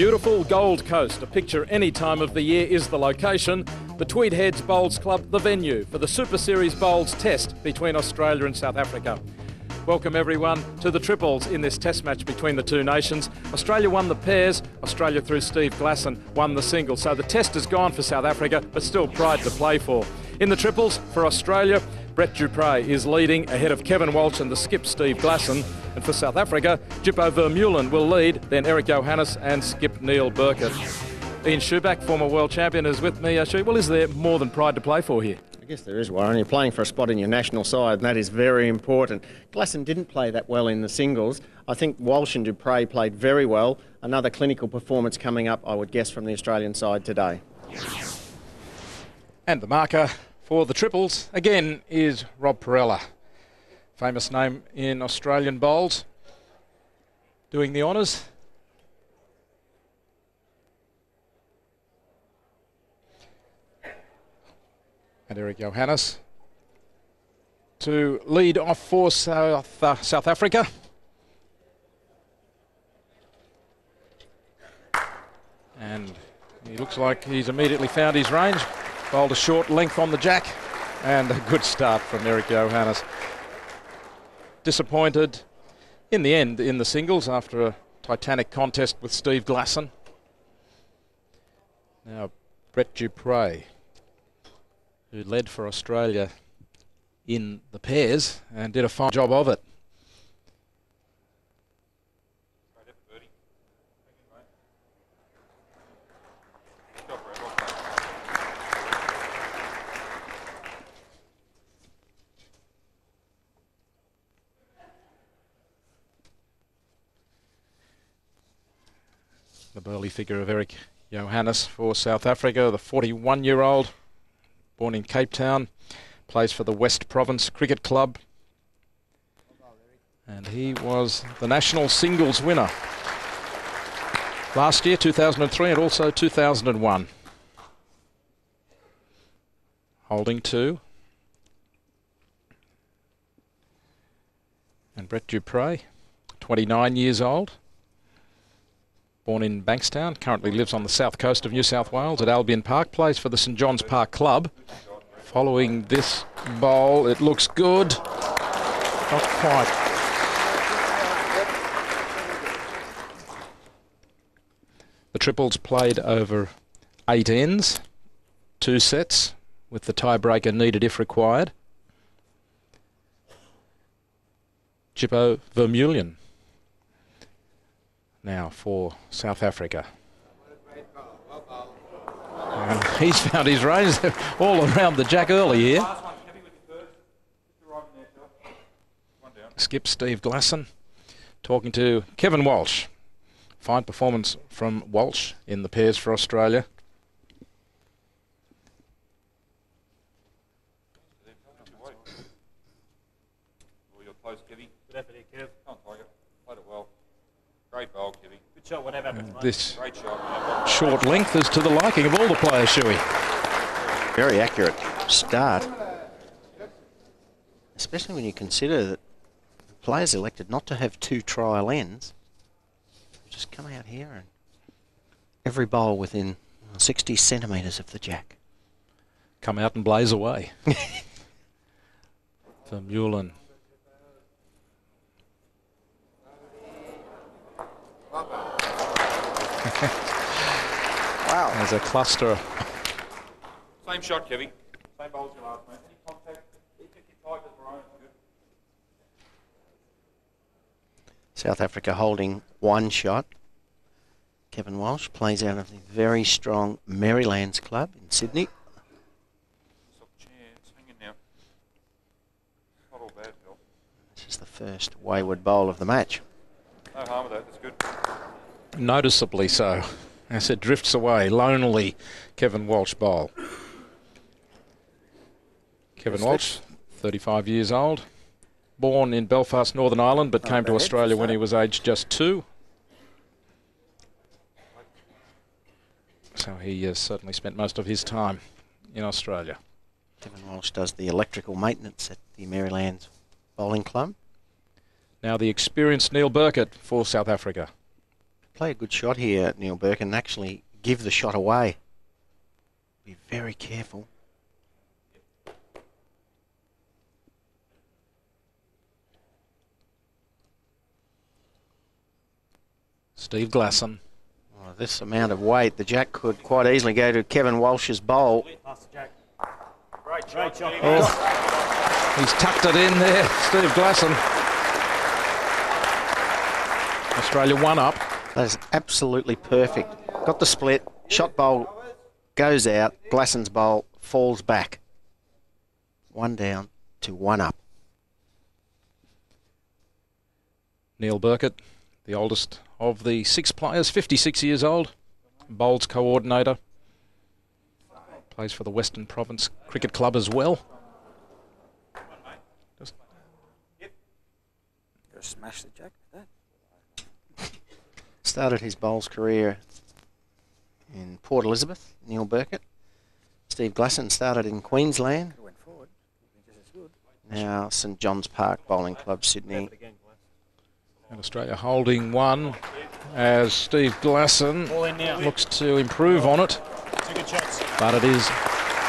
Beautiful Gold Coast, a picture any time of the year is the location. The Tweed Heads Bowls Club, the venue for the Super Series Bowls test between Australia and South Africa. Welcome everyone to the triples in this test match between the two nations. Australia won the pairs, Australia through Steve Glasson won the singles. So the test has gone for South Africa, but still pride to play for. In the triples for Australia, Brett Duprez is leading ahead of Kevin Walsh and the skip Steve Glasson. And for South Africa, Vermeulan will lead, then Eric Johannes and skip Neil Birkett. Ian Schuback, former world champion, is with me. Well, is there more than pride to play for here? I guess there is, Warren. You're playing for a spot in your national side, and that is very important. Glasson didn't play that well in the singles. I think Walsh and Duprez played very well. Another clinical performance coming up, I would guess, from the Australian side today. And the marker for the triples, again, is Rob Perella. Famous name in Australian bowls. Doing the honours. And Eric Johannes to lead off for South Africa. And he looks like he's immediately found his range. Bowled a short length on the jack. And a good start from Eric Johannes. Disappointed in the end in the singles after a titanic contest with Steve Glasson. Now Brett Duprez, who led for Australia in the pairs and did a fine job of it. The burly figure of Eric Johannes for South Africa, the 41-year-old. Born in Cape Town, plays for the West Province Cricket Club. And he was the national singles winner last year, 2003, and also 2001. Holding two. And Brett Duprez, 29 years old. Born in Bankstown, currently lives on the south coast of New South Wales at Albion Park, plays for the St John's Park Club. Following this bowl, it looks good. Not quite. The triples played over 8 ends, 2 sets, with the tiebreaker needed if required. Vermeulan now for South Africa. And he's found his range all around the jack early here. Skip Steve Glasson talking to Kevin Walsh. Fine performance from Walsh in the pairs for Australia. Great bowl, Kevy. Good shot, what happened? This great shot. Short length is to the liking of all the players, Shuey. Very accurate start. Especially when you consider that the players elected not to have 2 trial ends. Just come out here and every bowl within 60 centimetres of the jack. Come out and blaze away. Vermeulan. Wow. There's a cluster. Same shot, Kevy. Same bowl as your last, mate. Any contact, keep your tight as Brian. Good. South Africa holding 1 shot. Kevin Walsh plays out of the very strong Marylands Club in Sydney. It's hanging now. Not all bad, Bill. This is the first wayward bowl of the match. No harm with that, that's good. Noticeably so, as it drifts away. Lonely Kevin Walsh bowl. Kevin Walsh, 35 years old. Born in Belfast, Northern Ireland, but came to Australia when he was aged just 2. So he has certainly spent most of his time in Australia. Kevin Walsh does the electrical maintenance at the Marylands Bowling Club. Now the experienced Neil Birkett for South Africa. play a good shot here, Neil Birkett, and actually give the shot away. Be very careful. Steve Glasson. Oh, this amount of weight, the jack could quite easily go to Kevin Walsh's bowl. Great shot. Oh, he's tucked it in there, Steve Glasson. Australia 1 up. That is absolutely perfect. Got the split, shot bowl goes out, Glasson's bowl falls back. 1 down to 1 up. Neil Burket, the oldest of the 6 players, 56 years old, bowls coordinator. Plays for the Western Province Cricket Club as well. Just smash the jack with that. Started his bowls career in Port Elizabeth, Neil Birkett. Steve Glasson started in Queensland. Went forward. Just as good. Now St John's Park Bowling Club, Sydney. And Australia holding 1 as Steve Glasson looks to improve on it. But it is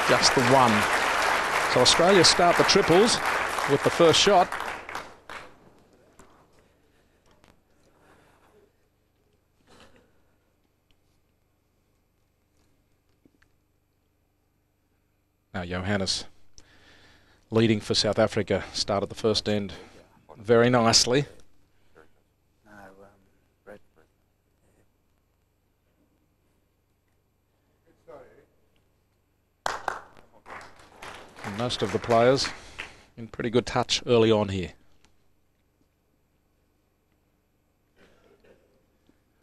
just the 1. So Australia start the triples with the first shot. Now Johannes leading for South Africa, started the first end very nicely. No, Brett. And most of the players in pretty good touch early on here.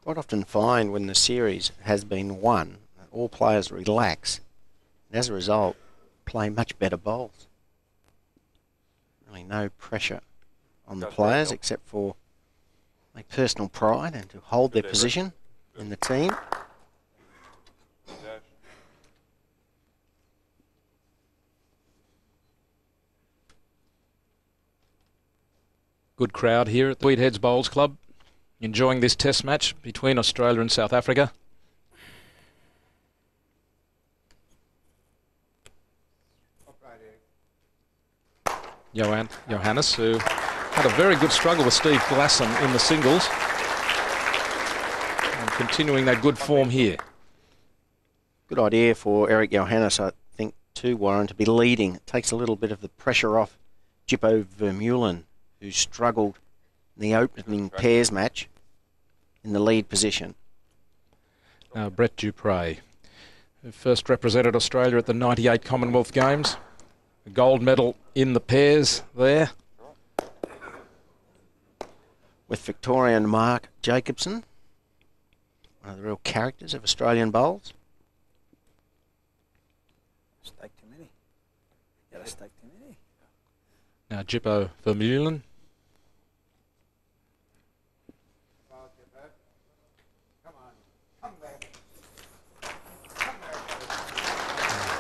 Quite often find when the series has been won, all players relax. And as a result, play much better bowls. Really no pressure on the players except for like personal pride and to hold their position in the team. Good crowd here at the Tweed Heads Bowls Club, enjoying this test match between Australia and South Africa. Johannes, who had a very good struggle with Steve Glasson in the singles, and continuing that good form here. Good idea for Eric Johannes, I think, too, Warren, to be leading. It takes a little bit of the pressure off Jippo Vermeulan, who struggled in the opening pairs match in the lead position. Now Brett Duprez, who first represented Australia at the '98 Commonwealth Games. A gold medal in the pairs there. With Victorian Mark Jacobson, one of the real characters of Australian bowls. Stake too many. Yeah, stake too many. Now Jippo Vermeulan.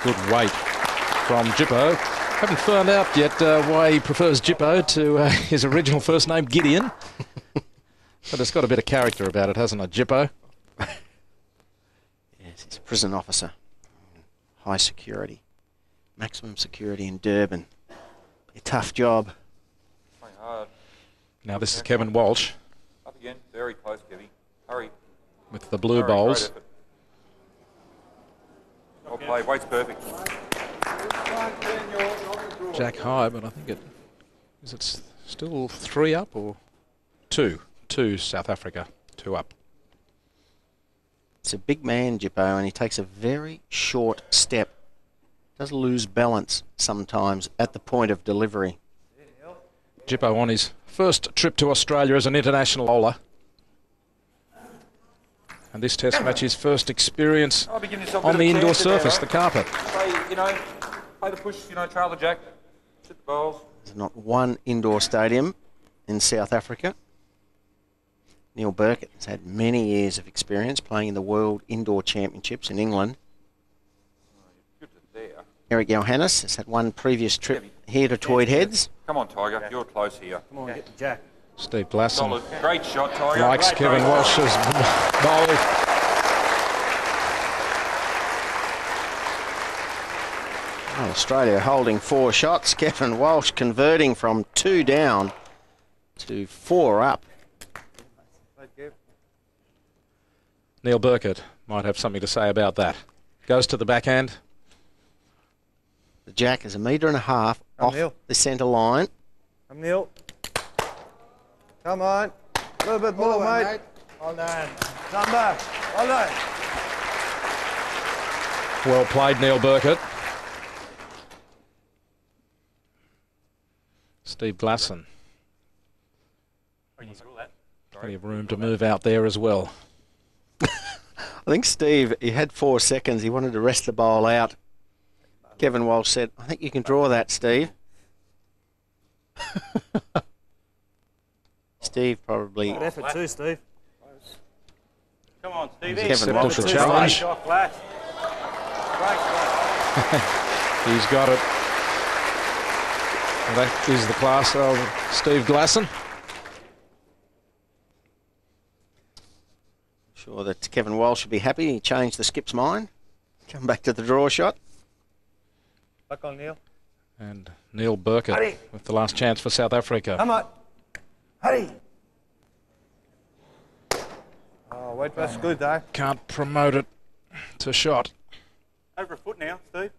Good weight from Jippo. Haven't found out yet why he prefers Jippo to his original first name, Gideon. But it's got a bit of character about it, hasn't it, Jippo? Yes, he's a prison officer. High security. Maximum security in Durban. A tough job. Playing hard. Now this is Kevin Walsh. Up again. Very close, Kevy. Hurry. With the blue Hurry, bowls. great effort. Well played. Weight's perfect. Jack high, but I think it's still 3 up or 2? 2 South Africa, 2 up. It's a big man, Jippo, and he takes a very short step. Does lose balance sometimes at the point of delivery. Jippo on his first trip to Australia as an international bowler. And this test match, his first experience on the indoor surface, the carpet. Play, play the push, trail the jack, sit the bowls. There's not one indoor stadium in South Africa. Neil Birkett has had many years of experience playing in the World Indoor Championships in England. Good to there. Eric Johannes has had one previous trip here to Tweed Heads. Come on, Tiger. You're close here. Come on, get the jack. Steve Glasson Solid. Great shot, Tiger. likes Great Kevin break. Walsh's bowl. Well, Australia holding 4 shots. Kevin Walsh converting from 2 down to 4 up. Neil Birkett might have something to say about that. Goes to the backhand. The jack is 1.5 metres off Neil. the centre line. Come, Neil. Come on. A little bit more, mate. Well done. Number. Well done. Well played, Neil Birkett. Steve Glasson. Plenty of room to move out there as well. I think Steve, he had 4 seconds. He wanted to rest the bowl out. Kevin Walsh said, I think you can draw that, Steve. Steve probably... Good effort too, Steve. Come on, Stevie. Kevin Walsh the will challenge. try. Shot flat. Great shot. He's got it. Well, that is the class of Steve Glasson. Sure that Kevin Walsh should be happy. He changed the skip's mind. Come back to the draw shot. Back on, Neil. And Neil Birkett Hurry. with the last chance for South Africa. Come on. Hurry. Oh, wait, that's good, though. Can't promote it to shot. Over a foot now, Steve.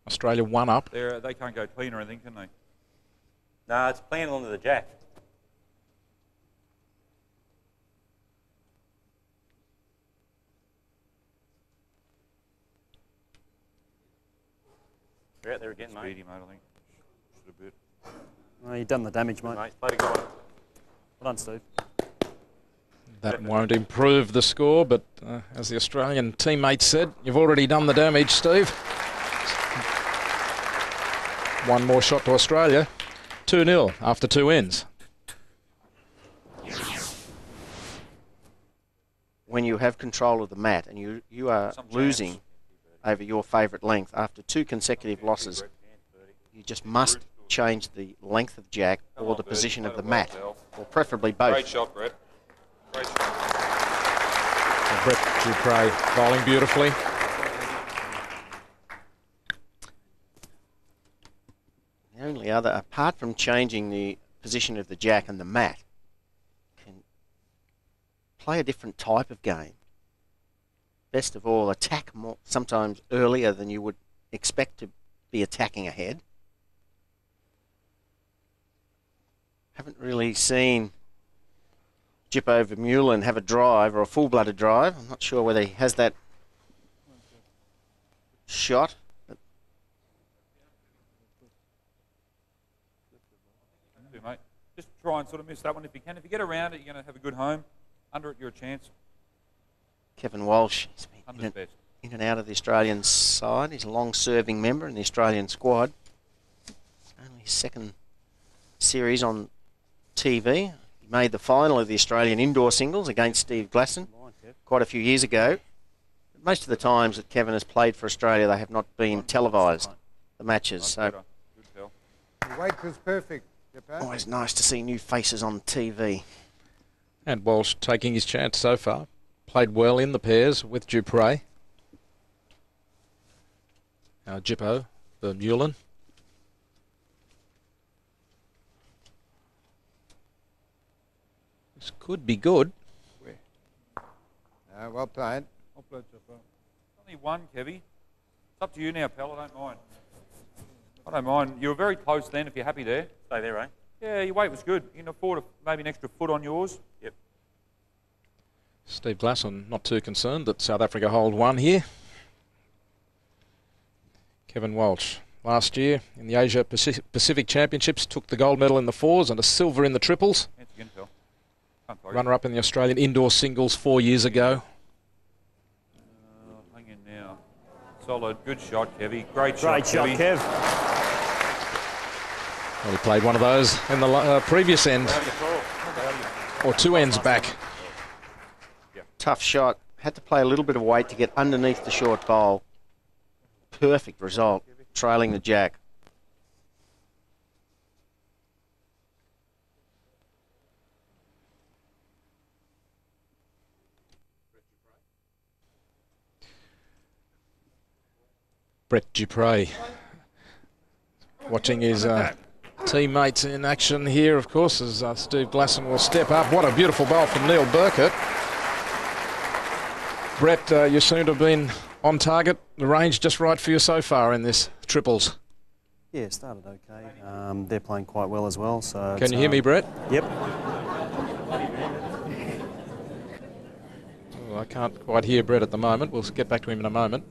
Australia 1 up. They can't go clean or anything, can they? No, it's playing onto the jack. You're out there again, mate. Speedy, mate, I think. Just a bit. Oh, you've done the damage, mate. Mate, play to go on. Well done, Steve. That won't improve the score, but as the Australian teammate said, you've already done the damage, Steve. One more shot to Australia. 2-0 after 2 ends. When you have control of the mat and you are losing over your favourite length after 2 consecutive losses, you just must change the length of jack or the position of the mat, or preferably both. Great shot, Brett. Great shot. And Brett Duprez bowling beautifully. The only other, apart from changing the position of the jack and the mat, can play a different type of game. Best of all, attack more, sometimes earlier than you would expect to be attacking ahead. Haven't really seen Vermeulan have a drive or a full-blooded drive. I'm not sure whether he has that shot. Mate. Just try and sort of miss that one if you can. If you get around it, you're going to have a good home. Under it, you're a chance. Kevin Walsh, he's been Under's best. in and out of the Australian side. He's a long-serving member in the Australian squad. Only his second series on TV. He made the final of the Australian indoor singles against Steve Glasson quite a few years ago. Most of the times that Kevin has played for Australia, they have not been televised, the matches. So Good tell. The weight was perfect. always nice to see new faces on TV. And Walsh taking his chance so far. Played well in the pairs with Duprez. Now Jippo, Vermeulan. This could be good. Well played. Only one, Kevy. It's up to you now, pal. I don't mind. I don't mind. You were very close then if you're happy there. Stay there, eh? Yeah, your weight was good. You can afford maybe an extra foot on yours. Yep. Steve Glasson not too concerned that South Africa hold 1 here. Kevin Walsh last year in the Asia Pacific Championships took the gold medal in the 4s and a silver in the triples. Chance again, pal. Can't throw you. Runner-up in the Australian indoor singles 4 years ago. Hang in now. Solid. Good shot, Kevy. Great Great shot, Kevy. Kev. Well, he played one of those in the previous end, or 2 ends back. Tough shot. Had to play a little bit of weight to get underneath the short bowl. Perfect result, trailing the jack. Brett Duprez watching his teammates in action here, of course, as Steve Glasson will step up. What a beautiful bowl from Neil Burkett. Brett, you seem to have been on target, the range just right for you so far in this triples. Yeah, it started okay. They're playing quite well as well. So can you hear me, Brett? Yep. Oh, I can't quite hear Brett at the moment. We'll get back to him in a moment.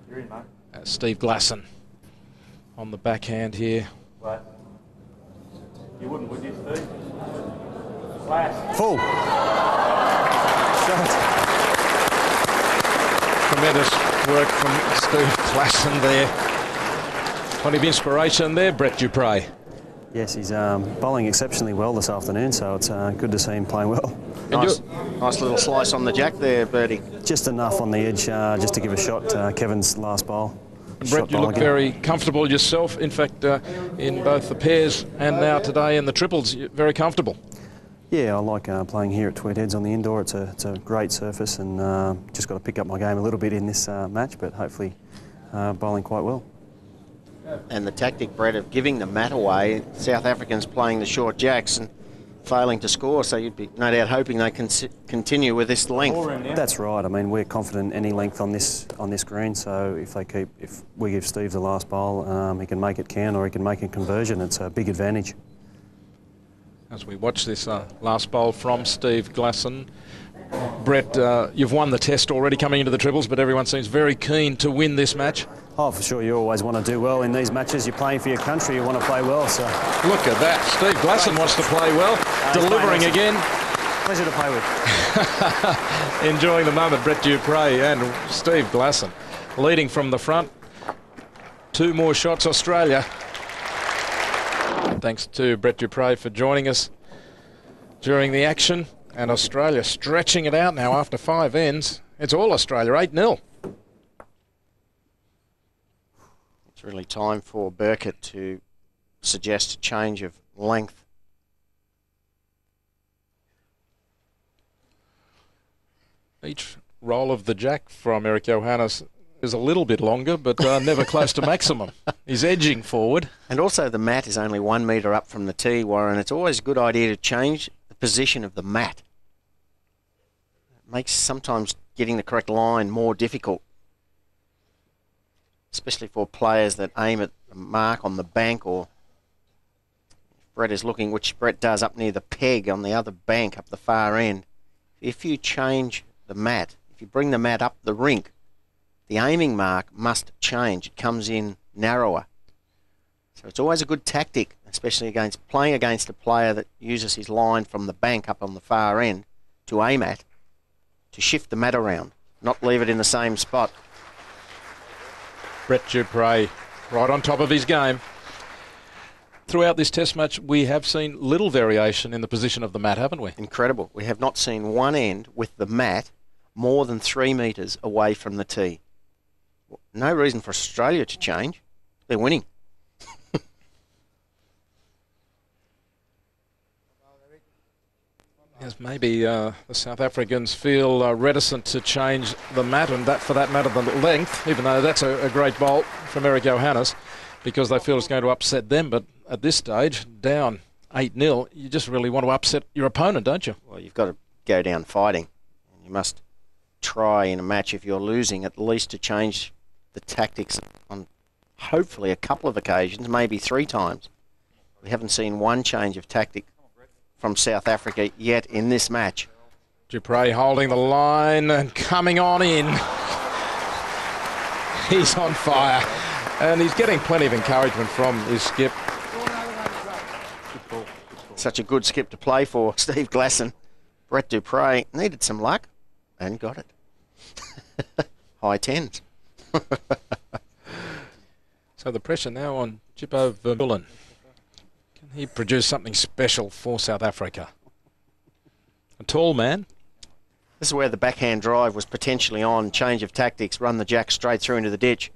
You're in, mate. Steve Glasson on the backhand here. Right. You wouldn't, would you, Steve? Flash. Full. Tremendous work from Steve Glasson there. Plenty of inspiration there, Brett Duprez. Yes, he's bowling exceptionally well this afternoon, so it's good to see him playing well. Nice little slice on the jack there, Bertie. Just enough on the edge just to give a shot. Kevin's last bowl. Brett, you look very comfortable yourself. In fact, in both the pairs and now today in the triples, you're very comfortable. Yeah, I like playing here at Tweed Heads on the indoor. It's a great surface, and just got to pick up my game a little bit in this match, but hopefully bowling quite well. And the tactic, Brett, of giving the mat away, South Africans playing the short jacks and failing to score, so you'd be no doubt hoping they can continue with this length. That's right. I mean, we're confident any length on this green, so if we give Steve the last bowl, he can make it count or he can make a conversion. It's a big advantage. As we watch this last bowl from Steve Glasson, Brett, you've won the test already coming into the triples, but everyone seems very keen to win this match. Oh, for sure. You always want to do well in these matches. You're playing for your country. You want to play well. So look at that. Steve Glasson wants to play well, delivering again. Pleasure to play with. Enjoying the moment, Brett Duprez and Steve Glasson leading from the front. 2 more shots, Australia. Thanks to Brett Duprez for joining us during the action. And Australia stretching it out now after 5 ends. It's all Australia, 8-0. It's really time for Birkett to suggest a change of length. Each roll of the jack from Eric Johannes is a little bit longer, but never close to maximum. He's edging forward. And also the mat is only 1 metre up from the tee, Warren. It's always a good idea to change the position of the mat. It makes sometimes getting the correct line more difficult, especially for players that aim at the mark on the bank, or Brett is looking, which Brett does up near the peg on the other bank up the far end. If you change the mat, if you bring the mat up the rink, the aiming mark must change. It comes in narrower. So it's always a good tactic, especially against playing against a player that uses his line from the bank up on the far end to aim at, to shift the mat around, not leave it in the same spot. Brett Duprez right on top of his game. Throughout this test match, we have seen little variation in the position of the mat, haven't we? Incredible. We have not seen one end with the mat more than 3 metres away from the tee. No reason for Australia to change. They're winning. Yes, maybe the South Africans feel reticent to change the mat, and that, for that matter, the length, even though that's a great bolt from Eric Johannes, because they feel it's going to upset them. But at this stage, down 8-0, you just really want to upset your opponent, don't you? Well, you've got to go down fighting. You must try in a match, if you're losing, at least to change the tactics on hopefully a couple of occasions, maybe 3 times. We haven't seen one change of tactic from South Africa yet in this match. Duprez holding the line and coming on in. He's on fire, and he's getting plenty of encouragement from his skip. Such a good skip to play for Steve Glasson. Brett Duprez needed some luck and got it. High 10s. So the pressure now on Chippo Vermeulan. Can he produce something special for South Africa? A tall man. This is where the backhand drive was potentially on. Change of tactics, run the jack straight through into the ditch.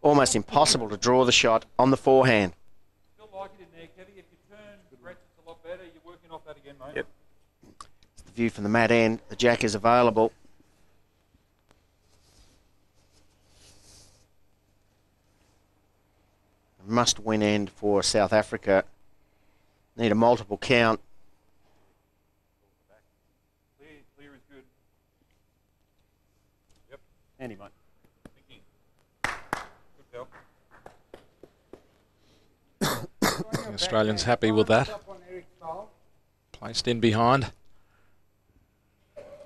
Almost impossible to draw the shot on the forehand. Still like it in there, Kevy. If you turn Brett, it's a lot better. You're working off that again, mate. Yep. It's the view from the mat end. The jack is available. must-win end for South Africa. Need a multiple count. Clear is good. Yep. Andy, mate. Thinking. Good bell. The Australians happy with that. Placed in behind.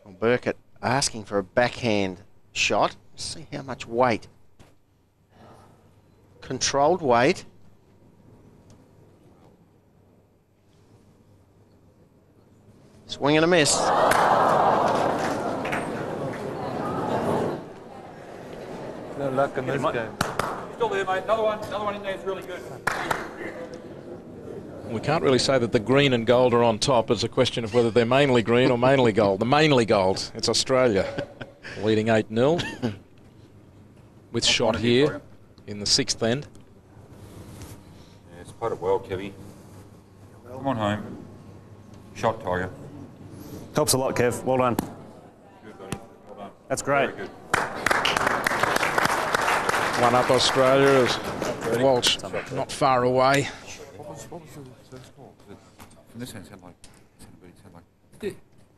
Well, Birkett asking for a backhand shot. See how much weight. Controlled weight. Swing and a miss. No luck in this game. Still there, mate. Another one in there is really good. We can't really say that the green and gold are on top. It's a question of whether they're mainly green or mainly gold. The mainly gold. It's Australia. Leading 8-0. With shot here in the 6th end. Yeah, it's played it well, Kevy. Come on home. Shot, Tiger. Helps a lot, Kev. Well done. Good, buddy. Well done. That's great. Very good. One up Australia as Walsh not far away. What was the score? From this end, it sounded like...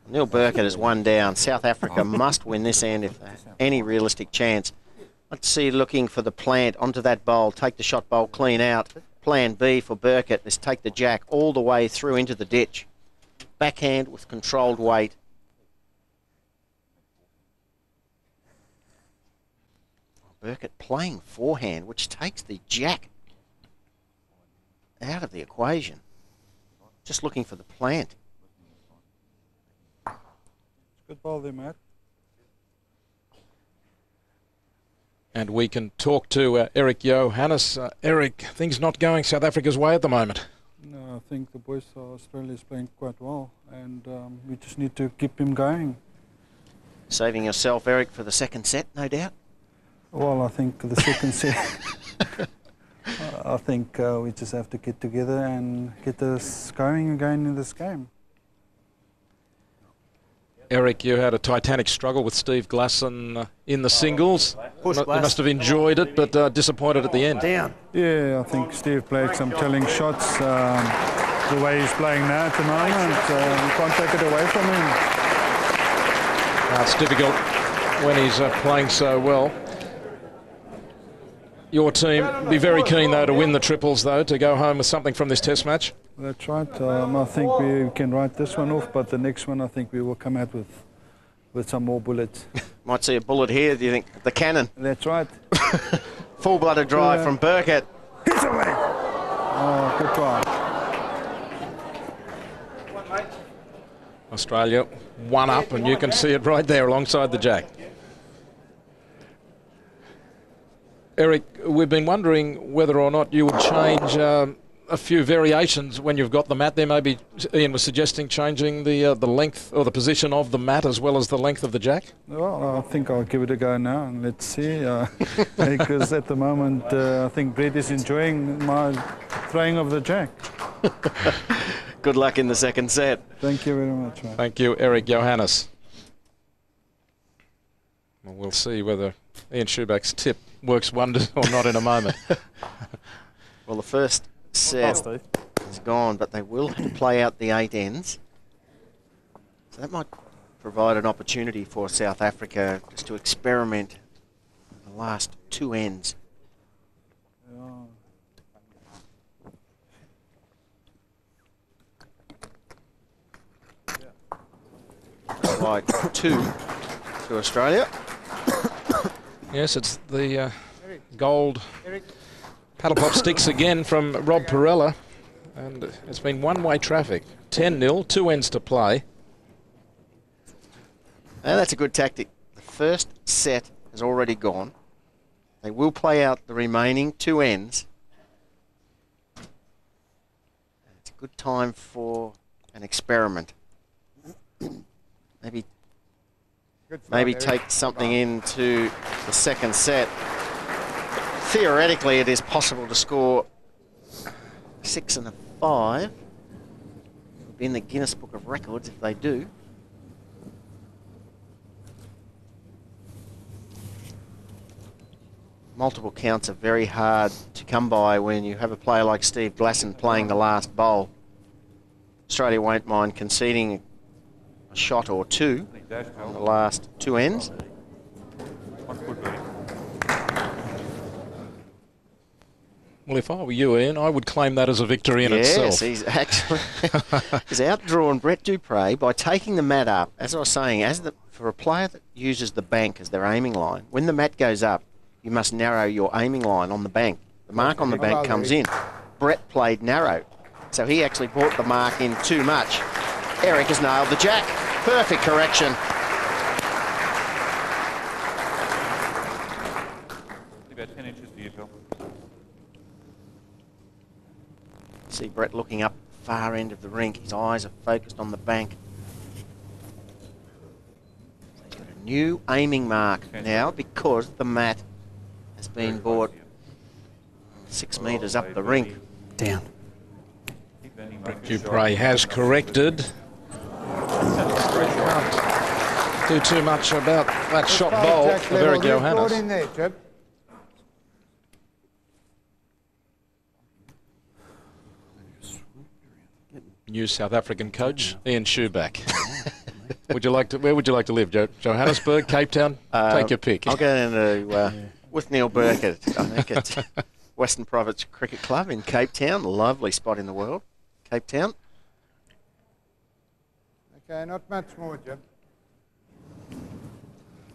Neil Burket is one down. South Africa must win this end if they have any realistic chance. Let's see, looking for the plant onto that bowl. Take the shot bowl clean out. Plan B for Birkett is take the jack all the way through into the ditch. Backhand with controlled weight. Birkett playing forehand, which takes the jack out of the equation. Just looking for the plant. Good ball there, Matt. And we can talk to Eric Johannes. Eric, things not going South Africa's way at the moment. No, I think the boys are Australia's playing quite well, and we just need to keep him going. Saving yourself, Eric, for the second set, no doubt. Well, I think the second set, I think we just have to get together and get us going again in this game. Eric, you had a titanic struggle with Steve Glasson in the singles. You Push must have enjoyed it, but disappointed at the end. Down. Yeah, I think Steve played some telling shots. The way he's playing now at the moment, we can't take it away from him. It's difficult when he's playing so well. Your team be very keen, though, to win the triples, though, to go home with something from this test match. That's right. I think we can write this one off, but the next one I think we will come out with some more bullets. Might see a bullet here, do you think? The cannon. That's right. Full-blooded drive from Burkett. He's away. Oh, good try. Australia one up, and you can see it right there alongside the jack. Eric, we've been wondering whether or not you would change a few variations when you've got the mat there. Maybe Ian was suggesting changing the length or the position of the mat as well as the length of the jack. Well, I think I'll give it a go now and let's see. Because at the moment, I think Brett is enjoying my throwing of the jack. Good luck in the second set. Thank you very much, man. Thank you, Eric Johannes. Well, we'll see whether Ian Schubach's tip works wonders or not in a moment. Well, the first set is gone, but they will have to play out the 8 ends. So that might provide an opportunity for South Africa just to experiment in the last 2 ends. Right, 2 to Australia. Yes, it's the gold paddle pop sticks again from Rob Perella, and it's been one-way traffic. 10-0, 2 ends to play. And that's a good tactic. The first set has already gone. They will play out the remaining 2 ends. It's a good time for an experiment. Maybe take something into the second set. Theoretically, it is possible to score 6 and a 5. It would be in the Guinness Book of Records if they do. Multiple counts are very hard to come by when you have a player like Steve Glasson playing the last bowl. Australia won't mind conceding a shot or two on the last two ends. Well, if I were you, Ian, I would claim that as a victory in itself. Yes, he's actually he's outdrawn Brett Duprez by taking the mat up. As I was saying, for a player that uses the bank as their aiming line, when the mat goes up, you must narrow your aiming line on the bank. The mark on the bank comes in. Brett played narrow, so he actually brought the mark in too much. Eric has nailed the jack. Perfect correction. About 10 inches for you, Phil. See Brett looking up far end of the rink. His eyes are focused on the bank. He's got a new aiming mark now because the mat has been brought 6 metres up the rink. Down. Duprez has corrected. Do too much about that shot bowl for Eric Johannes. In there, Jeb. New South African coach, Ian Shoeback. Where would you like to live, Johannesburg, Cape Town? Take your pick. I'll go into with Neil Burkett, I think, at Western Province Cricket Club in Cape Town. Lovely spot in the world, Cape Town. Okay, not much more, Jeb.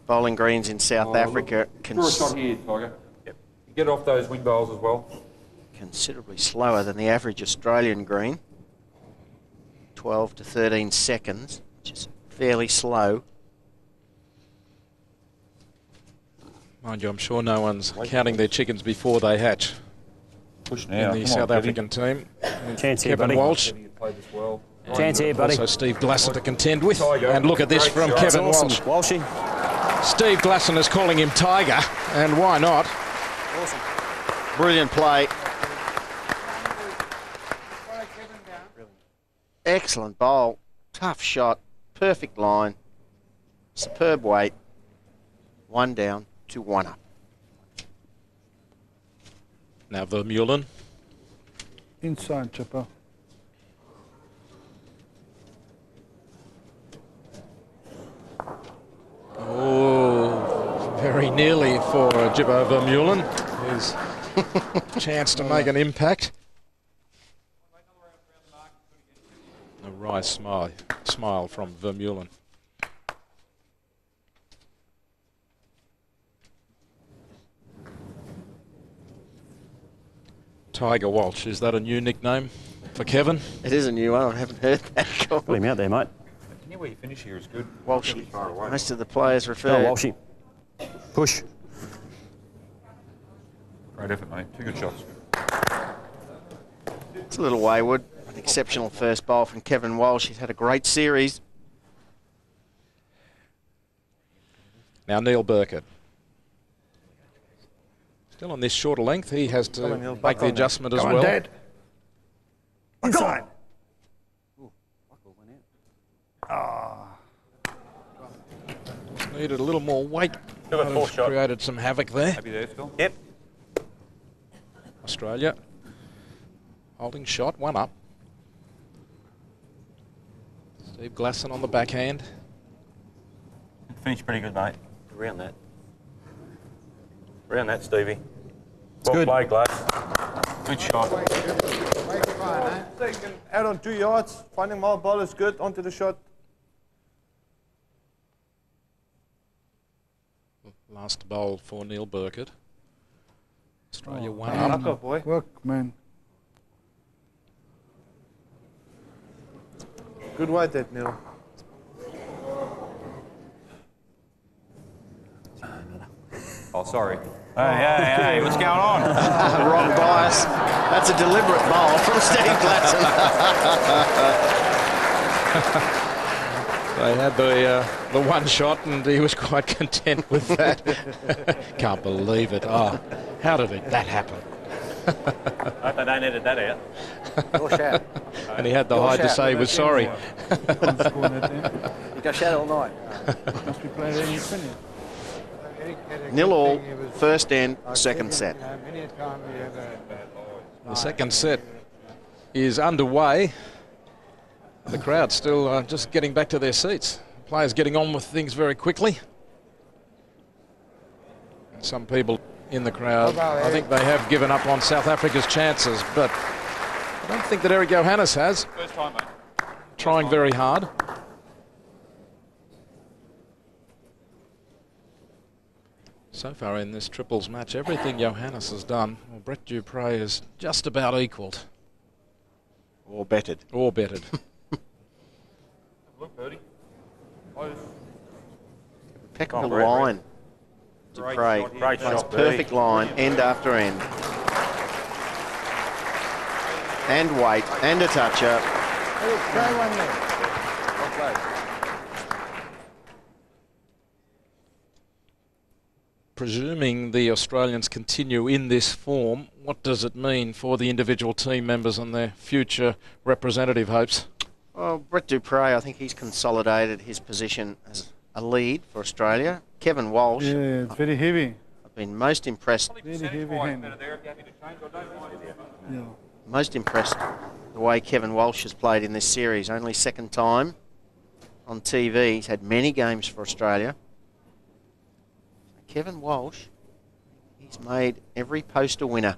Bowling greens in South Africa. Draw a shot here, Tiger. Yep. You get off those wing bowls as well. Considerably slower than the average Australian green. 12 to 13 seconds, which is fairly slow. Mind you, I'm sure no one's counting their chickens before they hatch. Push now. In the South African team. Chance here, Kevin buddy. Walsh. Chance here, buddy. Also Steve Glasson to contend with. And look at this from Kevin Walsh. Walshy. Steve Glasson is calling him Tiger, and why not? Awesome. Brilliant play. Excellent bowl. Tough shot. Perfect line. Superb weight. 1 down to 1 up. Now Vermeulan. Inside, Chipper. Oh, very nearly for Jibbo Vermeulan. His chance to make an impact. A wry smile from Vermeulan. Tiger Walsh, is that a new nickname for Kevin? It is a new one. I haven't heard that called. Put him out there, mate. Anywhere you finish here is good. Walshy. Most of the players refer. Go, Walshy. Push. Great effort, mate. 2 good shots. It's a little wayward. An exceptional first bowl from Kevin Walsh. He's had a great series. Now Neil Birkett. Still on this shorter length. He has to make the adjustment as well. Dad. Inside. Needed a little more weight. Might have created some havoc there. Happy there, Phil? Yep. Australia holding shot, 1 up. Steve Glasson on the backhand. Finished pretty good, mate. Around that. Around that, Stevie. Well good. played, Glass. Good shot. Taken out on 2 yards. Finding my ball is good. Onto the shot. Last bowl for Neil Birkett. Australia 1 Knock up. off, boy. Work, man. Good white that, Neil. Oh, sorry. Hey, what's going on? Wrong bias. That's a deliberate bowl from Steve Glasson. They had the 1 shot and he was quite content with that. Can't believe it. Oh, how did that happen? I hope they don't edit that out. Your shout. And he had the hide to say he was sorry. You go shout all night. Must be playing any finish. 0-0, first and second set. The second set is underway. The crowd still just getting back to their seats. Players getting on with things very quickly. Some people in the crowd, I think they have given up on South Africa's chances, but I don't think that Eric Johannes has. First time, mate. Trying very hard. So far in this triples match, everything Johannes has done, well, Brett Duprez is just about equalled. Or bettered. Or bettered. Look, Birdie. Close. Impeccable line. Duprez Great plays shot, perfect line, end after end. And weight, and a toucher. Try one there. Presuming the Australians continue in this form, what does it mean for the individual team members and their future representative hopes? Well, Brett Duprez, I think he's consolidated his position as a lead for Australia. Kevin Walsh. Yeah, it's very heavy. I've been most impressed. Very heavy hand. Yeah. Most impressed the way Kevin Walsh has played in this series. Only second time on TV. He's had many games for Australia. Kevin Walsh, he's made every post a winner.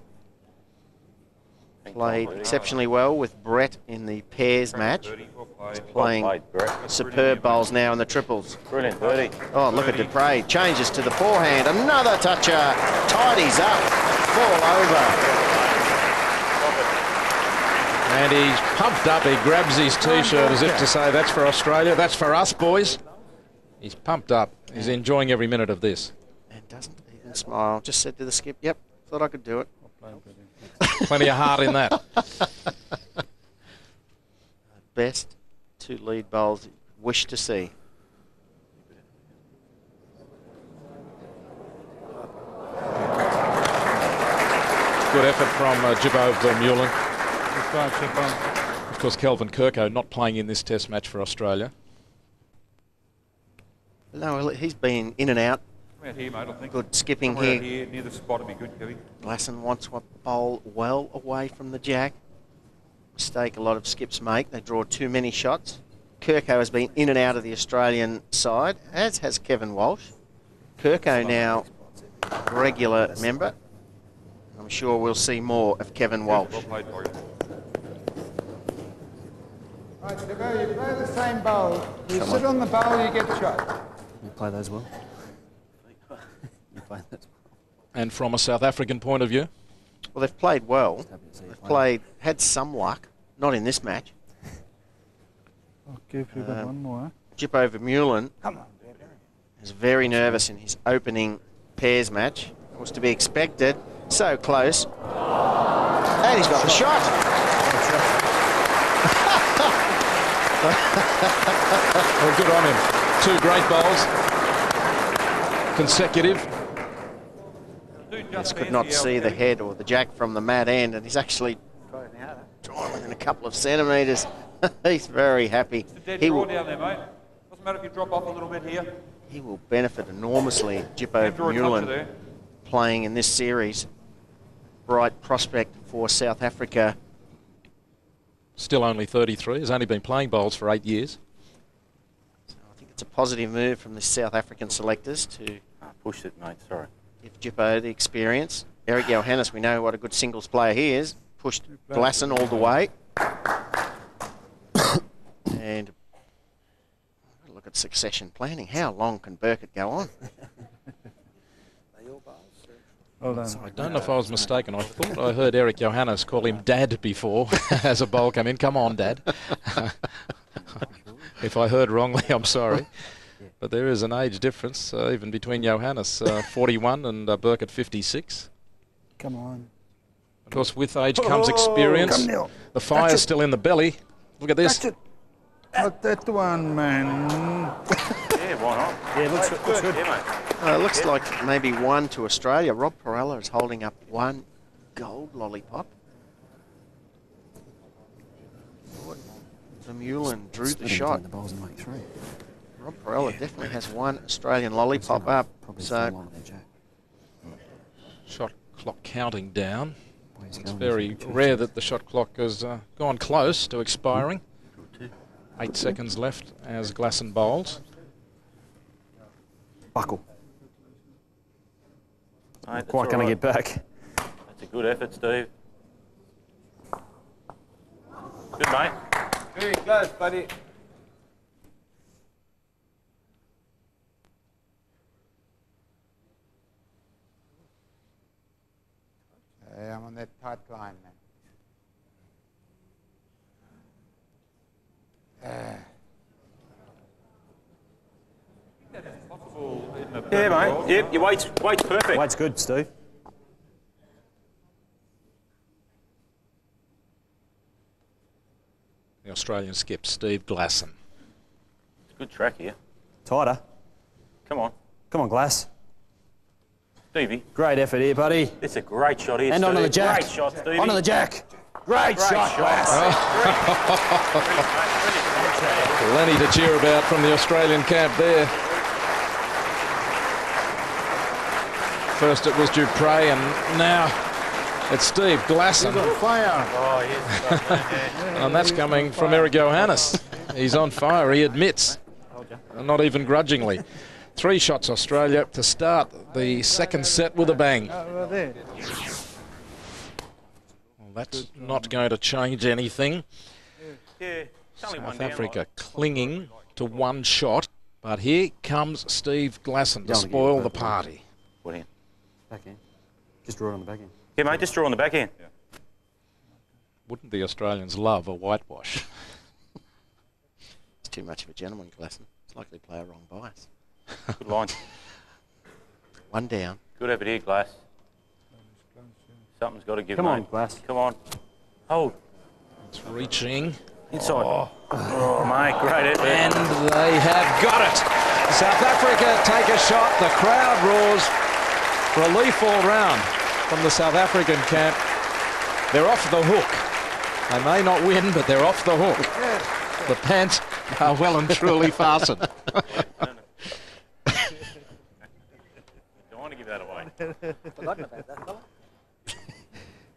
Played exceptionally well with Brett in the pairs match. He's playing superb bowls now in the triples. Brilliant, Birdie. Oh, look at Duprez. Changes to the forehand. Another toucher. Tidies up. Fall over. And he's pumped up. He grabs his T-shirt as if to say, that's for Australia, that's for us, boys. He's pumped up. He's enjoying every minute of this. And doesn't even smile. Just said to the skip, yep, thought I could do it. Plenty of heart in that. Best two lead bowls wish to see. Good effort from Vermeulan. Of course, Kelvin Kirko not playing in this test match for Australia. No, he's been in and out. Come out here, mate, I think. Good skipping Somewhere here. out near the spot would be good, Kevin. Glasson wants to bowl well away from the jack. Mistake a lot of skips make. They draw too many shots. Kirko has been in and out of the Australian side, as has Kevin Walsh. Kirko now a regular member. I'm sure we'll see more of Kevin Walsh. Well played, Laurie. Right, Devo, you play the same bowl. You sit on the bowl, you get shot. You play those well. You play those well. And from a South African point of view? Well, they've played well. They've had some luck. Not in this match. Okay, if you got one more. Jippo Vermeulan Come on, is very nervous in his opening pairs match. It was to be expected. So close. And he's got the shot. Well, good on him. Two great bowls. Consecutive. Just could not see the head or the jack from the mat end, and he's actually drawn within a couple of centimetres. He's very happy. It's a dead draw down there, mate. Doesn't matter if you drop off a little bit here. He will benefit enormously, Jippo Draw a toucher Vermeulan, there. playing in this series. Bright prospect for South Africa. Still only 33. Has only been playing bowls for 8 years. So I think it's a positive move from the South African selectors to Pushed it, mate, sorry. give Jippo the experience. Eric Johannes, we know what a good singles player he is. Pushed Glasson all the way. And look at succession planning. How long can Birkett go on? Well done. I don't know if I was mistaken. I thought I heard Eric Johannes call him Dad before as a bowl come in. Come on, Dad. If I heard wrongly, I'm sorry. But there is an age difference, even between Johannes, 41, and Birkett, 56. Come on. Of course, with age comes experience. Come, Neil. The fire's still in the belly. Look at this. That's it. Not that one, man. Yeah, why not? Yeah, looks good. Yeah, mate. It looks like maybe one to Australia. Rob Perella is holding up one gold lollipop. Vermeulan drew the shot. The bowls and make three. Rob Perella definitely has one Australian lollipop up. So, Shot clock counting down. It's very rare that the shot clock has gone close to expiring. 8 seconds left as Glasson bowls. Buckle. Mate, Quite going to get back. That's a good effort, Steve. Good, mate. Very close, buddy. I'm on that tight line, man. Yeah, mate. Yep, your weight's perfect. Weight's good, Steve. The Australian skip, Steve Glasson. It's a good track here. Tighter. Come on. Come on, Glass. Stevie. Great effort here, buddy. It's a great shot here, And Steve. onto the jack. Great shot, Stevie. Onto the jack. Great shot, Glass. Plenty to cheer about from the Australian camp there. First it was Duprez and now it's Steve Glasson. He's on fire. Oh, yes. And that's coming from Eric Johannes. He's on fire, he admits. Not even grudgingly. 3 shots Australia to start the second set with a bang. Well, there. Well, that's not going to change anything. Yeah, it's only one South down, Africa like. clinging to 1 shot. But here comes Steve Glasson to Don't spoil get the it. party. Put in. Backhand. Just draw it on the backhand. Yeah, mate, just draw on the backhand. Yeah. Wouldn't the Australians love a whitewash? it's too much of a gentleman, Glasson. It's likely to play a wrong bias. Good line. 1 down. Good effort here, Glass. Something's got to give, Come mate. on, Glass. Come on. Hold. It's reaching. Inside. Oh, mate, great effort. And they have got it. South Africa take a shot. The crowd roars. Relief all round from the South African camp. They're off the hook. They may not win, but they're off the hook. The pants are well and truly fastened. Don't want to give that away.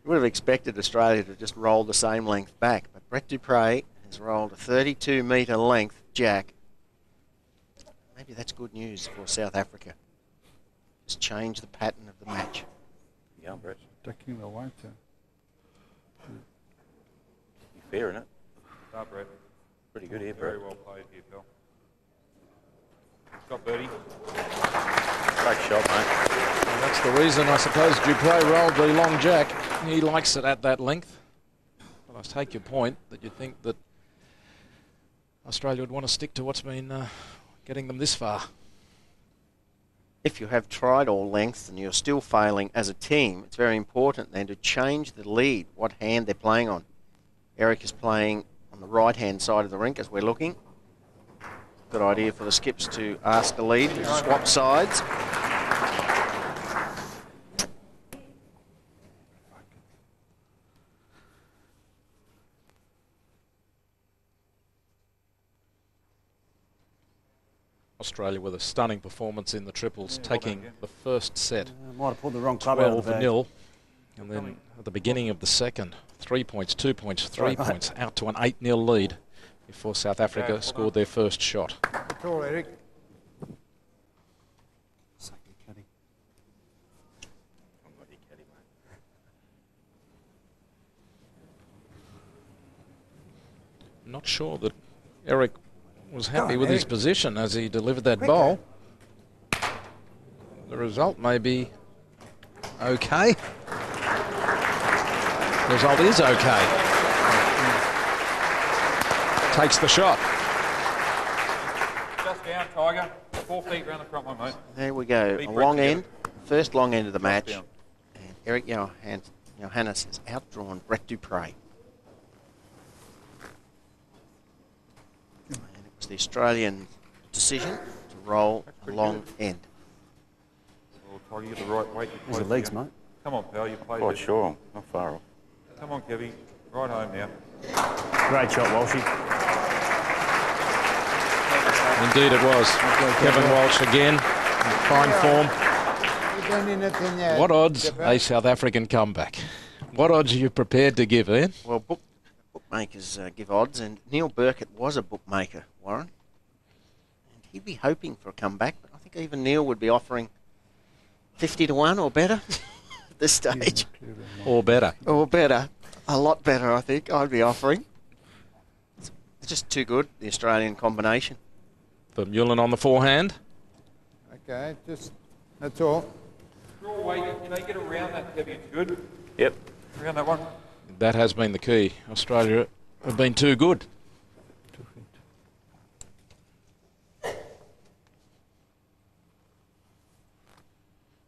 You would have expected Australia to just roll the same length back, but Brett Duprez has rolled a 32-metre length jack. Maybe that's good news for South Africa. Just change the pattern of the match. Yeah, Brett. Taking the white. You're fair, isn't it? Start, Brett. Pretty good here, Brett. Very well played here, pal. Got birdie. Great shot, mate. And that's the reason, I suppose, Duprez rolled the long jack. He likes it at that length. But I take your point that you think that Australia would want to stick to what's been getting them this far. If you have tried all lengths and you're still failing as a team, it's very important then to change the lead, what hand they're playing on. Eric is playing on the right-hand side of the rink as we're looking. Good idea for the skips to ask a lead, to swap sides. Australia with a stunning performance in the triples, taking the first set Might have pulled the wrong club out of the bag. 12-0. And then at the beginning of the second, 3 points, 2 points, 3 points, out to an 8-0 lead before South Africa scored their first shot. Good call, Eric. Not sure that Eric was happy with his position as he delivered that bowl. The result may be okay. The result is okay. Takes the shot. Just down, Tiger. 4 feet round the front one, mate. There we go, Beat a Brett long together. end, first long end of the match. down. And Eric Johannes has outdrawn Brett Duprez. And it was the Australian decision to roll a long end. Well, Tiger, you're the right weight. You Use your played legs, here. mate. Come on, pal. You played Oh, it. sure. Not far off. Come on, Kevy. Right home now. Great shot, Walshy. Indeed it was. Kevin Walsh again. Fine form. You don't need anything yet. What odds Duprez. a South African comeback? What odds are you prepared to give, Ian? Well, bookmakers give odds, and Neil Burkett was a bookmaker, Warren. And he'd be hoping for a comeback, but I think even Neil would be offering 50 to 1 or better at this stage. Or better. Or better. A lot better, I think, I'd be offering. It's just too good, the Australian combination. Vermeulan on the forehand. Okay, just, that's all. Draw weight, you know, get around that heavy, it's good. Yep. Around that one. That has been the key. Australia have been too good.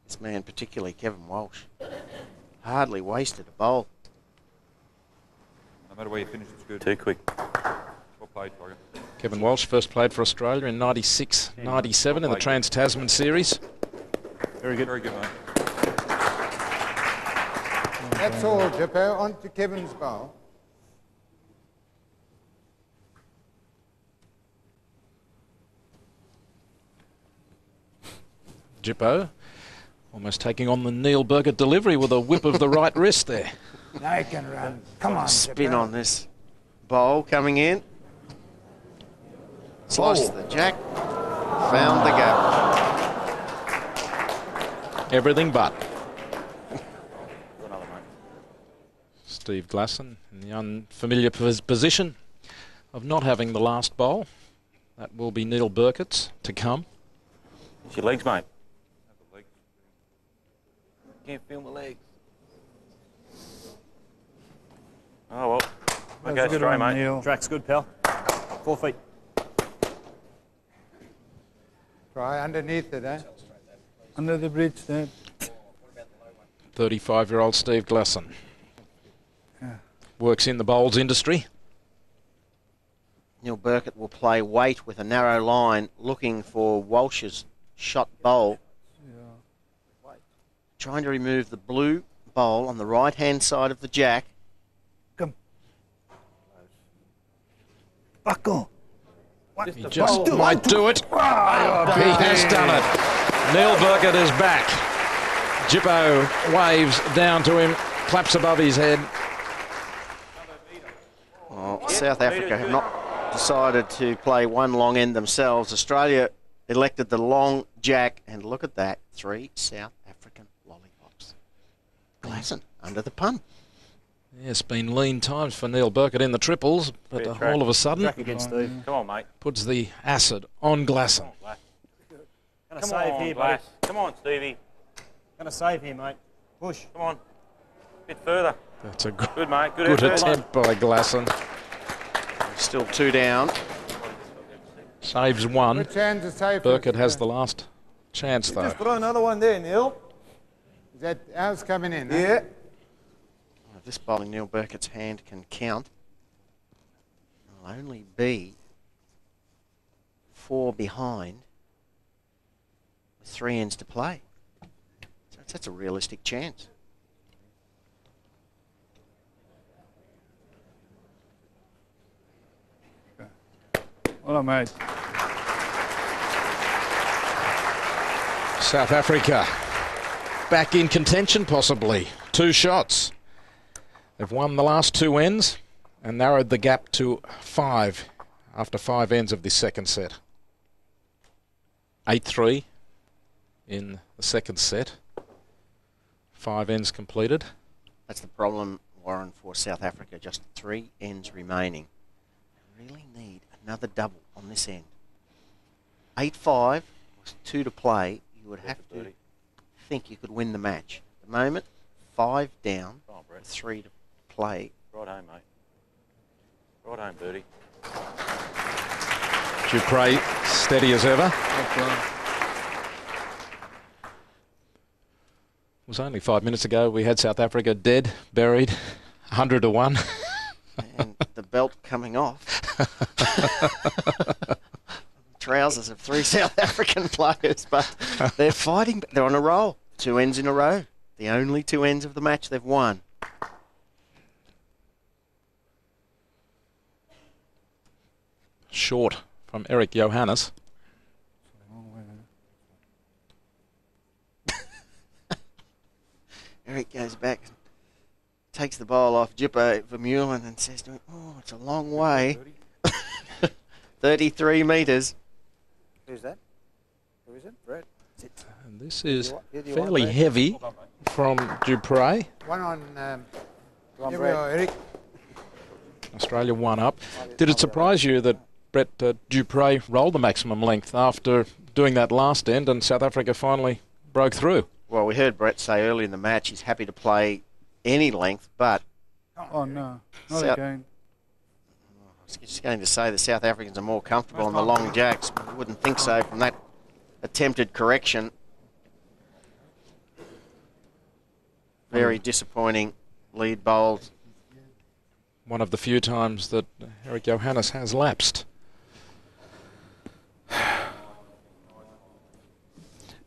This man, particularly Kevin Walsh, hardly wasted a bowl. No matter where you finish, it's good. Too quick. Well played, Tiger. Kevin Walsh first played for Australia in 96, 97 in the Trans-Tasman Series. Very good. Very good, mate. That's all, Duprez. On to Kevin's bowl. Jippo almost taking on the Neil Birkett delivery with a whip of the right wrist there. Now you can run. Come on, Spin Duprez. on this bowl coming in. Sliced the jack. Found the gap. Everything but. Another, mate. Steve Glasson in the unfamiliar position of not having the last bowl. That will be Neil Birkett's to come. It's your legs, mate. Have the legs. Can't feel my legs. Oh, well. That's Okay, a good straight, one, mate. Neil. Track's good, pal. 4 feet. Try underneath it, eh? Under the bridge, Dad. 35-year-old Steve Glasson. Works in the bowls industry. Neil Birkett will play weight with a narrow line, looking for Walsh's shot bowl. Trying to remove the blue bowl on the right-hand side of the jack. Come. Buckle. He just might do it. He has done it. Neil Birkett is back. Jippo waves down to him, claps above his head. Well, South Africa have not decided to play one long end themselves. Australia elected the long jack, and look at that, 3 South African lollipops. Glasson under the pun. Yeah, it's been lean times for Neil Birkett in the triples, but all of a sudden Track again, Steve. Come on, mate. puts the acid on Glasson. Gonna Come save on, here, Glass. buddy. Come on, Stevie. Gonna save here, mate. Push. Come on. Bit further. That's a good, Good, mate. Good effort. attempt by Glasson. Still 2 down. Saves one. Which hand's the safest? Birkett has the last chance, though. Just throw another one there, Neil. Is that ours coming in? eh? Yeah. If this bowling Neil Birkett's hand can count, it'll only be 4 behind with 3 ends to play. So that's a realistic chance. Well, mate. South Africa back in contention, possibly. 2 shots. They've won the last 2 ends and narrowed the gap to 5 after 5 ends of this second set. 8-3 in the second set. 5 ends completed. That's the problem, Warren, for South Africa. Just 3 ends remaining. They really need another double on this end. 8-5 was 2 to play. You would have to think you could win the match. At the moment, 5 down, 3 to play. Right home, mate. Right home, Birdie. Duprez steady as ever. It was only 5 minutes ago we had South Africa dead, buried, 100 to 1. And the belt coming off. Trousers of 3 South African players, but they're fighting. They're on a roll. 2 ends in a row. The only 2 ends of the match they've won. Short from Eric Johannes. Eric goes back, takes the bowl off Vermeulan and says to him, oh, it's a long way. 33 metres. Who's that? Who is it? Brett? And this is fairly heavy from Duprez. One on. Here we Brett. are, Eric. Australia 1 up. Did it surprise you that Brett Duprez rolled the maximum length after doing that last end and South Africa finally broke through? Well, we heard Brett say early in the match he's happy to play any length, but... Oh, no. Not South- again. I was just going to say the South Africans are more comfortable on the long jacks. I wouldn't think so from that attempted correction. Very disappointing lead bowls. One of the few times that Eric Johannes has lapsed.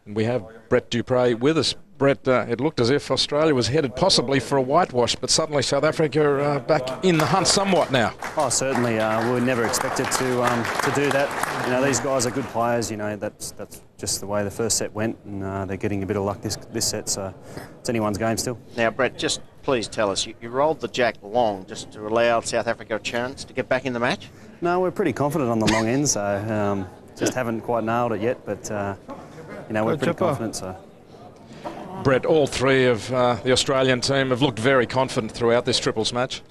And we have Brett Duprez with us. Brett, it looked as if Australia was headed possibly for a whitewash, but suddenly South Africa are back in the hunt somewhat now. Oh, certainly. We never expected to do that. You know, these guys are good players. You know, that's just the way the first set went, and they're getting a bit of luck this set. So it's anyone's game still. Now, Brett, just please tell us, you rolled the jack long just to allow South Africa a chance to get back in the match? No, we're pretty confident on the long end, so just haven't quite nailed it yet. But you know, we're pretty confident. So. Brett, all three of the Australian team have looked very confident throughout this triples match.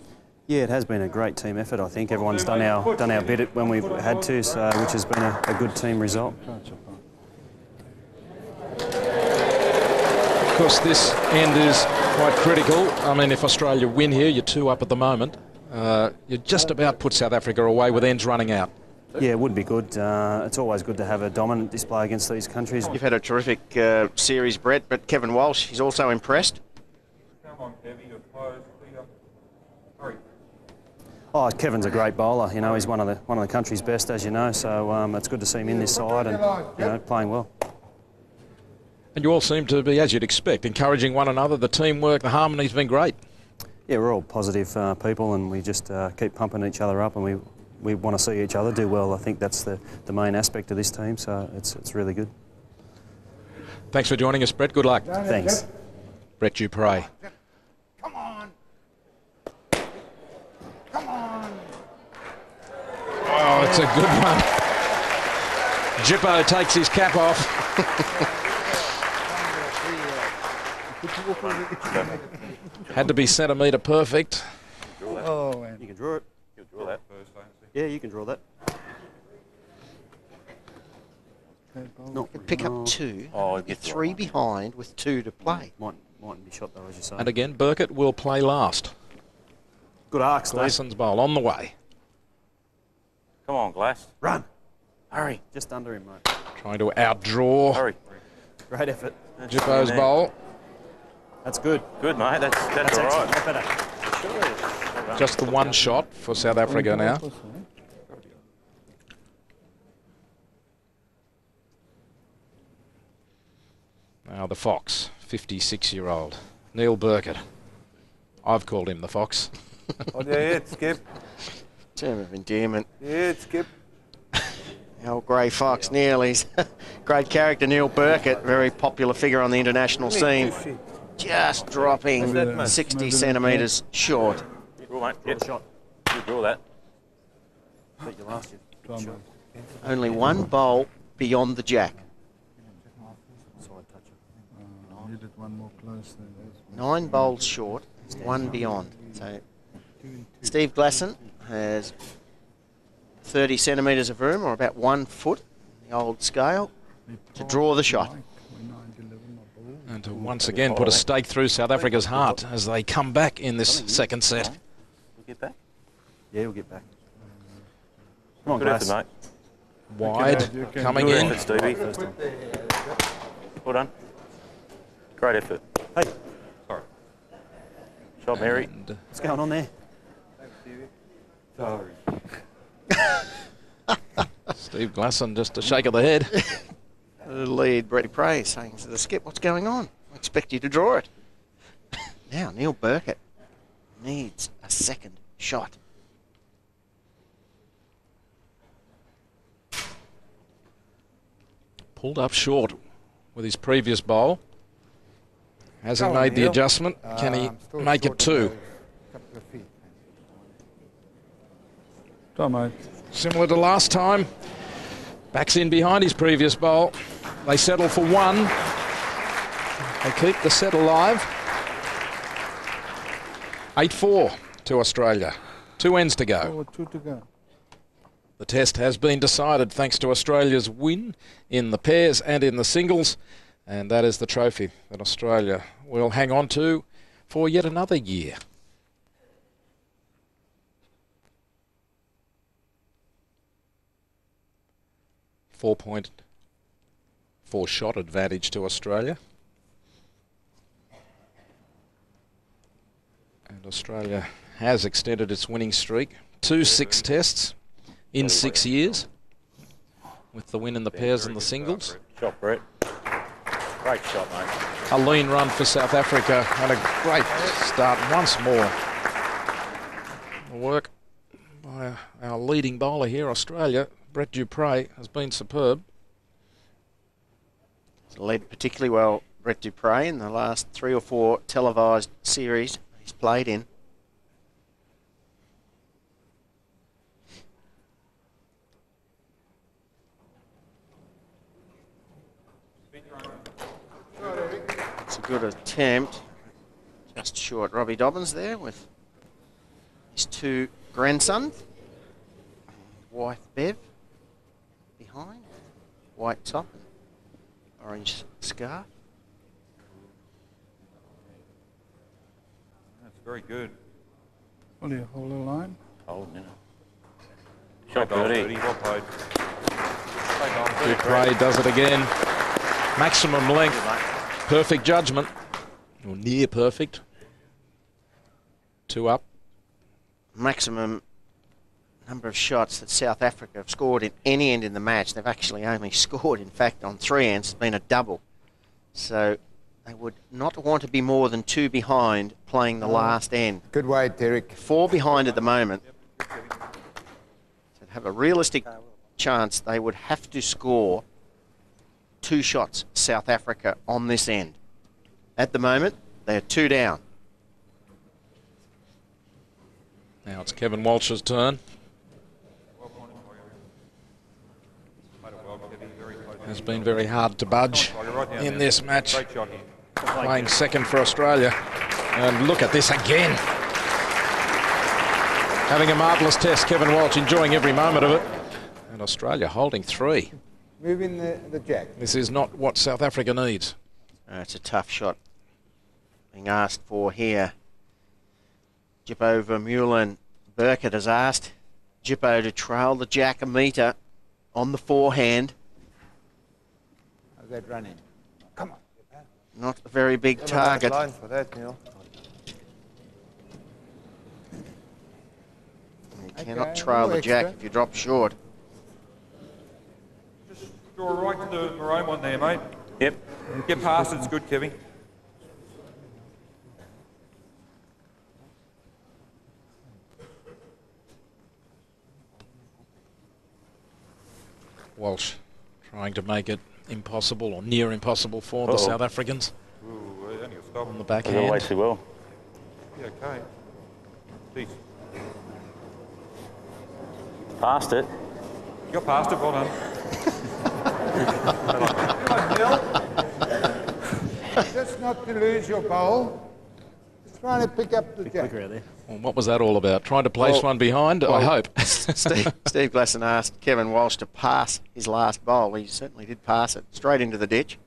Yeah, it has been a great team effort. I think everyone's done our bit when we've had to, so which has been a good team result. Of course, this end is quite critical. I mean, if Australia win here, you're 2 up at the moment. You just about put South Africa away with ends running out. Yeah, it would be good. It's always good to have a dominant display against these countries. You've had a terrific series, Brett, but Kevin Walsh, he's also impressed. Come on, Kevy, you're close. Hurry. Oh, Kevin's a great bowler. You know, he's one of the country's best, as you know. So it's good to see him in this side and playing well. And you all seem to be, as you'd expect, encouraging one another. The teamwork, the harmony's been great. Yeah, we're all positive people, and we just keep pumping each other up, and we want to see each other do well. I think that's the main aspect of this team, so it's really good. Thanks for joining us, Brett. Good luck. Thanks. Brett Duprez. Come on. Come on. Oh, it's a good one. Jippo takes his cap off. Had to be centimetre perfect. Oh, man. You can draw it. You'll draw that first, don't you? Yeah, you can draw that. No, pick up 2. You're 3 behind with 2 to play. Mightn't be shot though, as you say. And again, Birkett will play last. Good arc, Steve. Glasson's bowl on the way. Come on, Glass. Run. Hurry. Just under him, mate. Trying to outdraw Hurry. Great effort. Jippo's bowl. That's good. Good, mate. That's all right. That's better. Just the one shot for South Africa now. Now the Fox, 56-year-old, Neil Birkett. I've called him the Fox. Oh, yeah, Skip. Term of endearment. Yeah, Skip. The old grey fox, Neil. He's a great character, Neil Burket, very popular figure on the international scene. Just dropping 60 centimetres short. Draw, mate. Yep. Shot. You draw that. Beat you last year. Only one bowl beyond the jack. Needed one more close then. 9 bowls short, 1 beyond. So Steve Glasson has 30 centimetres of room, or about 1 foot, the old scale, to draw the shot. And to once again put a stake through South Africa's heart as they come back in this second set. We'll get back. Yeah, we'll get back. Come on, Good Glass. effort, mate. Wide, coming Good in. effort, Stevie. Well done. Great effort. Hey, Sorry. Shot, Mary. And what's going on there? Sorry. Steve Glasson just a shake of the head. The lead, Brett Duprez, saying to the skip, what's going on? I expect you to draw it. Now, Neil Burkett needs a second shot. Pulled up short with his previous bowl. Has he made the adjustment? Can he make it 2? Couple of feet. Come on. Similar to last time. Backs in behind his previous bowl. They settle for 1. They keep the set alive. 8-4 to Australia. 2 ends to go. 2 to go. The test has been decided thanks to Australia's win in the pairs and in the singles. And that is the trophy that Australia will hang on to for yet another year. Four shot advantage to Australia. And Australia has extended its winning streak to 6 tests in 6 years, with the win in the pairs and the singles. Shot, Brett. Great shot, mate. A lean run for South Africa and a great start once more. The work by our leading bowler here, Australia, Brett Duprez, has been superb. He's led particularly well, Brett Duprez, in the last 3 or 4 televised series he's played in. It's a good attempt. Just short. Robbie Dobbins there with his 2 grandsons. Wife Bev behind. White top and orange scarf. That's very good. Will you hold the line? Hold now. Shot birdie. Well played. Duprez does it again. Maximum length. Perfect judgment. Or near perfect. 2 up. Maximum number of shots that South Africa have scored in any end in the match. They've actually only scored, in fact, on 3 ends. It's been a double. So they would not want to be more than 2 behind playing the last end. Good weight, Derek. 4 behind at the moment. So to have a realistic chance, they would have to score 2 shots, South Africa, on this end. At the moment, they're 2 down. Now it's Kevin Walsh's turn. Has been very hard to budge in this match. Playing second for Australia. And look at this again. Having a marvellous test, Kevin Walsh enjoying every moment of it. And Australia holding 3. Moving the jack. This is not what South Africa needs. It's a tough shot being asked for here. Jippo Vermeulan. Birkett has asked Jippo to trail the jack a metre on the forehand. How's that running? Come on. Not a very big target. Line for that, Neil. You cannot trail the jack if you drop short. Just draw right to the maroon one there, mate. Yep. Get past it, it's good, Kevin. Walsh trying to make it impossible or near impossible for the South Africans. Ooh, only a stop. On the Way backhand. too well. Yeah, okay. Peace. Past it. You got past it, well done. Just not to lose your bowl. Just trying to pick up the jack. Well, what was that all about? Trying to place one behind? I hope. Steve Glasson asked Kevin Walsh to pass his last bowl. He certainly did pass it straight into the ditch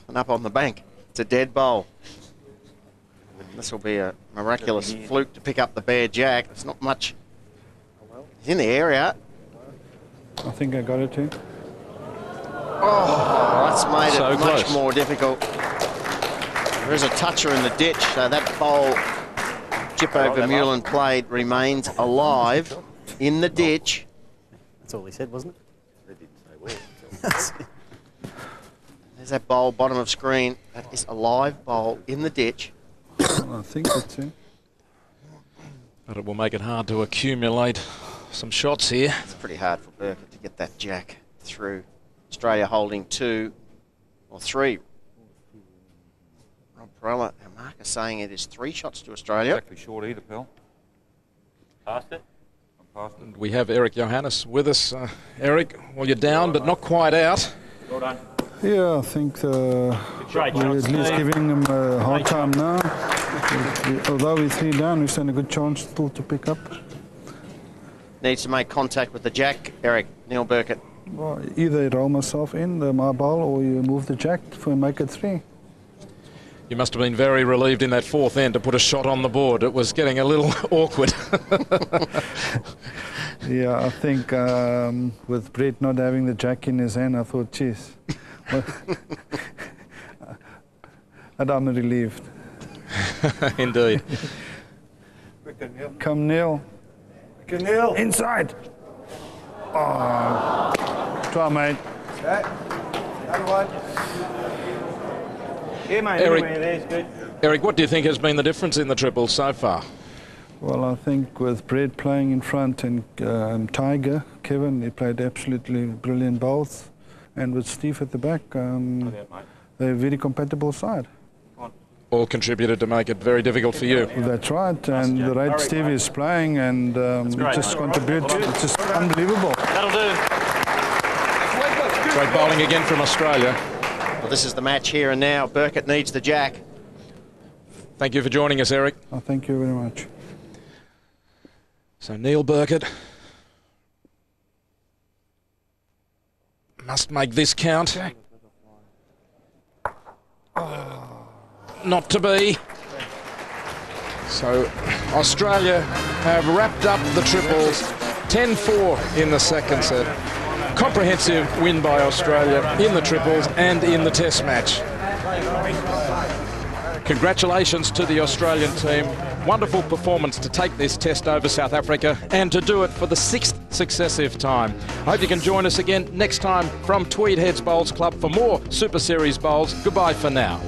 and up on the bank. It's a dead bowl. This will be a miraculous fluke to pick up the bare jack. There's not much. He's in the area. I think I got it too. Oh, that's made So it much close. more difficult. There is a toucher in the ditch, so that bowl Jippo Vermeulan played remains alive in the ditch. That's all he said, wasn't it? There's that bowl, bottom of screen. That is a live bowl in the ditch. I think so too. But it will make it hard to accumulate some shots here. It's pretty hard for Birkett to get that jack through. Australia holding 2 or 3. Rob Corella. Our marker saying it is 3 shots to Australia. Exactly short either, pal. Past it? I'm past it. We have Eric Johannes with us. Eric, well, you're down, but not quite out. Well done. Yeah, I think we're Great at shots, least Steve. giving them a hard time now. Although we're 3 down, we stand a good chance still to pick up. Needs to make contact with the jack, Eric. Neil Burkett. Well, either you roll myself in my ball or you move the jack to make it 3. You must have been very relieved in that 4th end to put a shot on the board. It was getting a little awkward. Yeah, I think with Brett not having the jack in his hand, I thought, geez. And I'm relieved. Indeed. Come, Neil. Neil. Inside. Oh. Try, mate. Okay. Another one. Yeah, mate. Eric. Anyway, there's good. Eric, what do you think has been the difference in the triples so far? Well, I think with Brett playing in front and Tiger, Kevin, they played absolutely brilliant bowls. And with Steve at the back, they're a very compatible side. All contributed to make it very difficult for you. That's right, and the rate Steve is playing and great, just mate. contribute. It's just unbelievable. That'll do. Great bowling again from Australia. Well, this is the match here and now. Birkett needs the jack. Thank you for joining us, Eric. Oh, thank you very much. So Neil Birkett must make this count. Not to be. So Australia have wrapped up the triples. 10-4 in the second set. Comprehensive win by Australia in the triples and in the test match. Congratulations to the Australian team. Wonderful performance to take this test over South Africa and to do it for the 6th successive time. I hope you can join us again next time from Tweed Heads Bowls Club for more Super Series bowls. Goodbye for now.